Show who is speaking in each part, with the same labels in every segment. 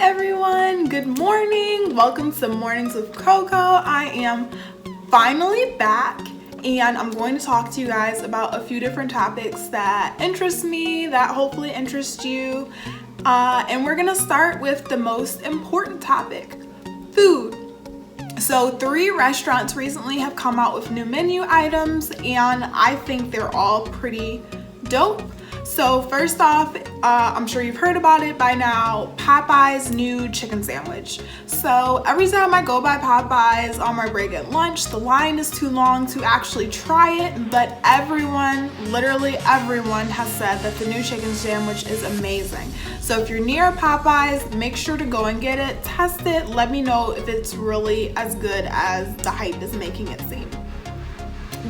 Speaker 1: everyone, good morning. Welcome to Mornings with Coco. I am finally back and I'm going to talk to you guys about a few different topics that interest me, that hopefully interest you. And we're gonna start with the most important topic, food. So 3 restaurants recently have come out with new menu items and I think they're all pretty dope. So first off, I'm sure you've heard about it by now, Popeye's new chicken sandwich. So every time I go by Popeye's on my break at lunch, the line is too long to actually try it, but everyone, literally everyone has said that the new chicken sandwich is amazing. So if you're near Popeye's, make sure to go and get it, test it, let me know if it's really as good as the hype is making it seem.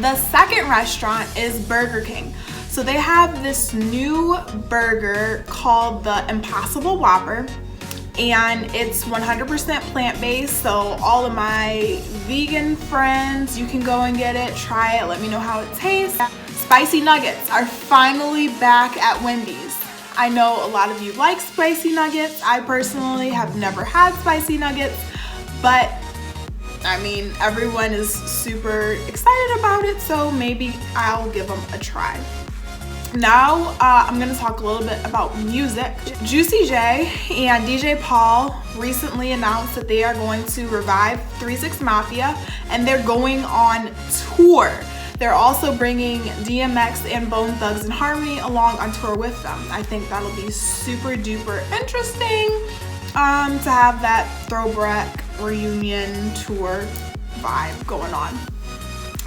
Speaker 1: The second restaurant is Burger King. So they have this new burger called the Impossible Whopper, and it's 100% plant-based. So all of my vegan friends, you can go and get it, try it, let me know how it tastes. Spicy nuggets are finally back at Wendy's. I know a lot of you like spicy nuggets. I personally have never had spicy nuggets, but I mean, everyone is super excited about it, so maybe I'll give them a try. Now, I'm gonna talk a little bit about music. Juicy J and DJ Paul recently announced that they are going to revive 3 6 Mafia and they're going on tour. They're also bringing DMX and Bone Thugs and Harmony along on tour with them. I think that'll be super duper interesting to have that throwback reunion tour vibe going on.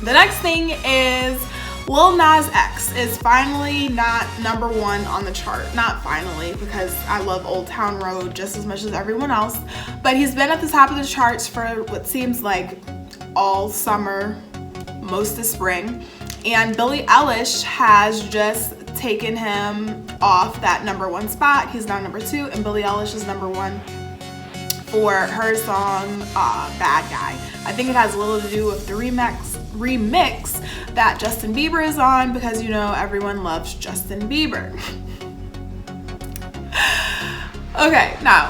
Speaker 1: The next thing is Lil Nas X is finally not #1 on the chart. Not finally, because I love Old Town Road just as much as everyone else, but he's been at the top of the charts for what seems like all summer, most of spring, and Billie Eilish has just taken him off that #1 spot. He's now #2 and Billie Eilish is #1 for her song Bad Guy. I think it has a little to do with the remix that Justin Bieber is on, because you know everyone loves Justin Bieber. Okay, now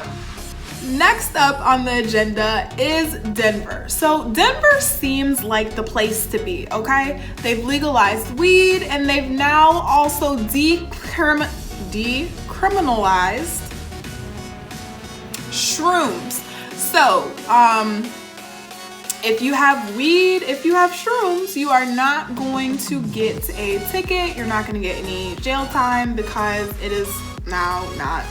Speaker 1: next up on the agenda is Denver. So Denver seems like the place to be, okay? They've legalized weed and they've now also decriminalized shrooms. So if you have weed, if you have shrooms, you are not going to get a ticket. You're not going to get any jail time because it is now not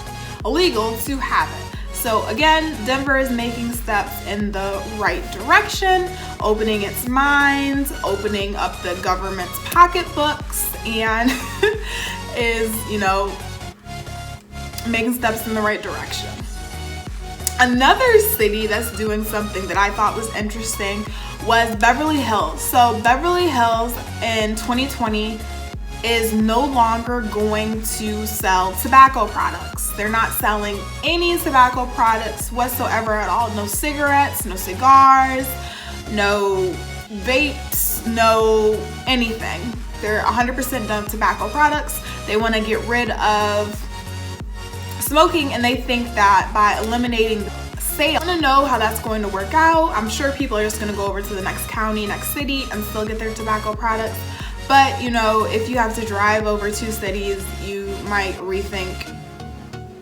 Speaker 1: illegal to have it. So again, Denver is making steps in the right direction, opening its minds, opening up the government's pocketbooks, and is, you know, making steps in the right direction. Another city that's doing something that I thought was interesting was Beverly Hills. So Beverly Hills in 2020 is no longer going to sell tobacco products. They're not selling any tobacco products whatsoever at all. No cigarettes, no cigars, no vapes, no anything. They're 100% done with tobacco products. They want to get rid of smoking, and they think that by eliminating the sale, I want to know how that's going to work out. I'm sure people are just going to go over to the next county, next city, and still get their tobacco products. But you know, if you have to drive over 2 cities, you might rethink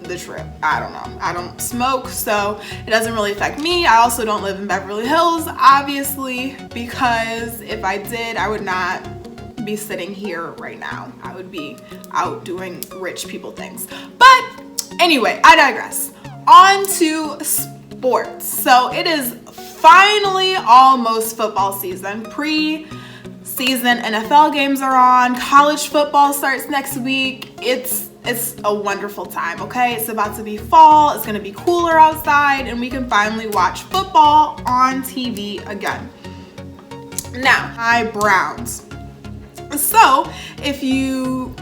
Speaker 1: the trip. I don't know. I don't smoke, so it doesn't really affect me. I also don't live in Beverly Hills, obviously, because if I did, I would not be sitting here right now. I would be out doing rich people things. But anyway, I digress. On to sports. So it is finally almost football season. Pre-season NFL games are on. College football starts next week. It's a wonderful time, okay? It's about to be fall. It's gonna be cooler outside and we can finally watch football on TV again. Now, my Browns. So if you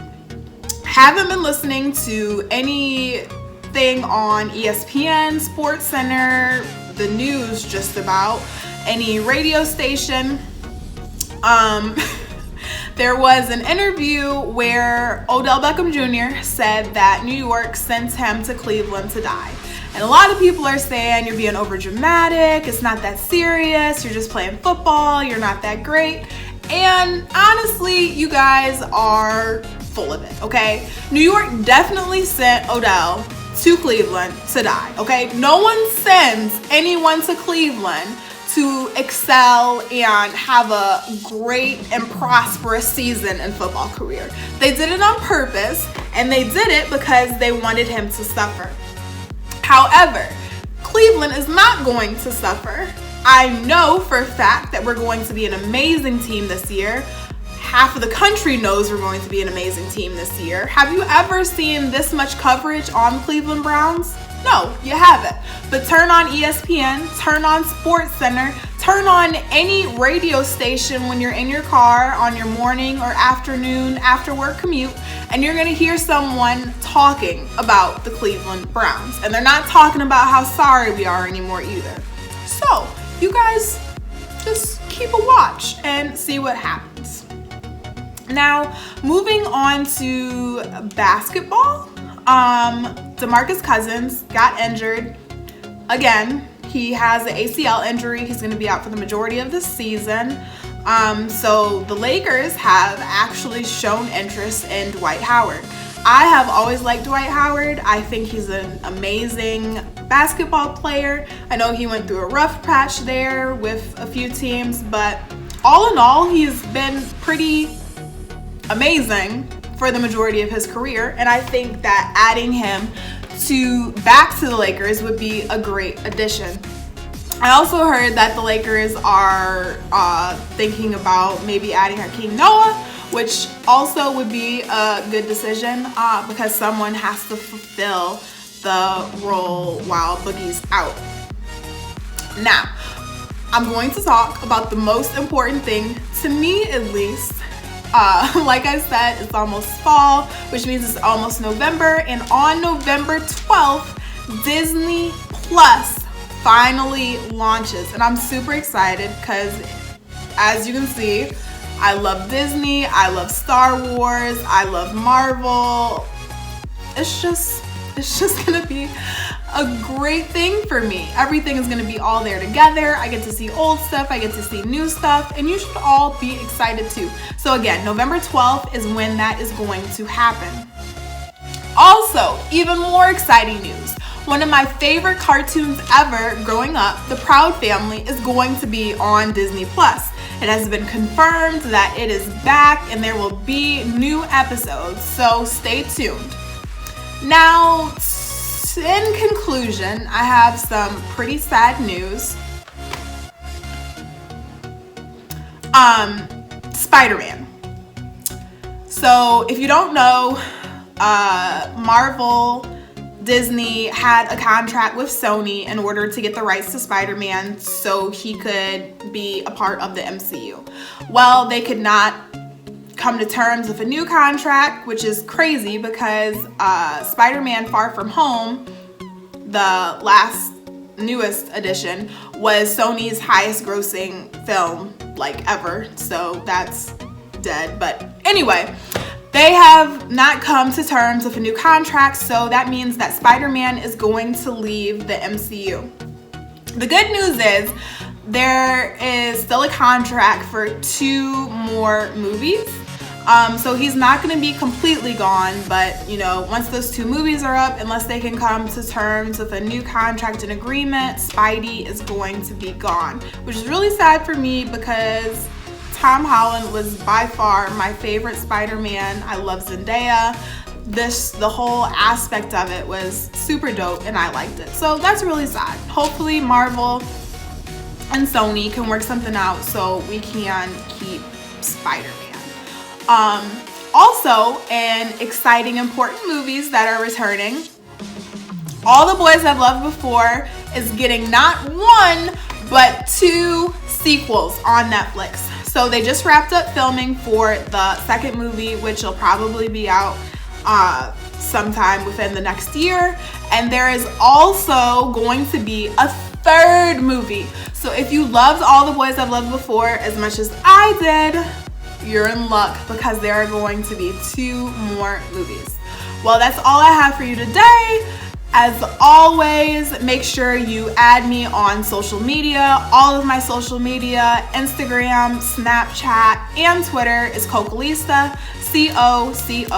Speaker 1: haven't been listening to anything on ESPN, Sports Center, the news just about, any radio station, there was an interview where Odell Beckham Jr. said that New York sent him to Cleveland to die. And a lot of people are saying you're being over dramatic, it's not that serious, you're just playing football, you're not that great. And honestly, you guys are full of it, okay? New York definitely sent Odell to Cleveland to die, okay? No one sends anyone to Cleveland to excel and have a great and prosperous season and football career. They did it on purpose, and they did it because they wanted him to suffer. However, Cleveland is not going to suffer. I know for a fact that we're going to be an amazing team this year. Half of the country knows we're going to be an amazing team this year. Have you ever seen this much coverage on Cleveland Browns? No, you haven't. But turn on ESPN, turn on SportsCenter, turn on any radio station when you're in your car on your morning or afternoon after work commute, and you're gonna hear someone talking about the Cleveland Browns. And they're not talking about how sorry we are anymore either. So, you guys just keep a watch and see what happens. Now, moving on to basketball. DeMarcus Cousins got injured again. He has an ACL injury. He's going to be out for the majority of the season. So the Lakers have actually shown interest in Dwight Howard. I have always liked Dwight Howard. I think he's an amazing basketball player. I know he went through a rough patch there with a few teams, but all in all, he's been pretty amazing for the majority of his career, and I think that adding him back to the Lakers would be a great addition. I also heard that the Lakers are thinking about maybe adding Hakeem Noah, which also would be a good decision because someone has to fulfill the role while Boogie's out. Now, I'm going to talk about the most important thing, to me at least. Like I said, it's almost fall, which means it's almost November, and on November 12th, Disney Plus finally launches, and I'm super excited because, as you can see, I love Disney, I love Star Wars, I love Marvel. It's just gonna be a great thing for me. Everything is gonna be all there together. I get to see old stuff, I get to see new stuff, and you should all be excited too. So again, November 12th is when that is going to happen. Also, even more exciting news. One of my favorite cartoons ever growing up, The Proud Family, is going to be on Disney Plus. It has been confirmed that it is back and there will be new episodes, so stay tuned. Now, in conclusion, I have some pretty sad news. Spider-Man. So, if you don't know, Marvel, Disney had a contract with Sony in order to get the rights to Spider-Man so he could be a part of the MCU. Well, they could not come to terms with a new contract, which is crazy because Spider-Man Far From Home, the newest edition, was Sony's highest grossing film ever, so that's dead. But anyway, they have not come to terms with a new contract, so that means that Spider-Man is going to leave the MCU. The good news is there is still a contract for 2 more movies. So he's not going to be completely gone, but once those 2 movies are up, unless they can come to terms with a new contract and agreement, Spidey is going to be gone, which is really sad for me because Tom Holland was by far my favorite Spider-Man. I love Zendaya. The whole aspect of it was super dope and I liked it. So that's really sad. Hopefully Marvel and Sony can work something out so we can keep Spider-Man. Also, in exciting, important movies that are returning, All the Boys I've Loved Before is getting not 1, but 2 sequels on Netflix. So they just wrapped up filming for the second movie, which will probably be out sometime within the next year. And there is also going to be a 3rd movie. So if you loved All the Boys I've Loved Before as much as I did, you're in luck because there are going to be 2 more movies. Well, that's all I have for you today. As always, make sure you add me on social media. All of my social media, Instagram, Snapchat, and Twitter is Coccolista, COCOLLISTA.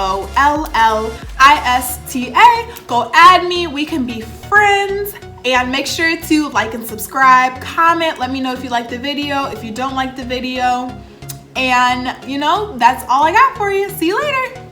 Speaker 1: Go add me, we can be friends. And make sure to like and subscribe, comment, let me know if you like the video, if you don't like the video. And you know, that's all I got for you. See you later.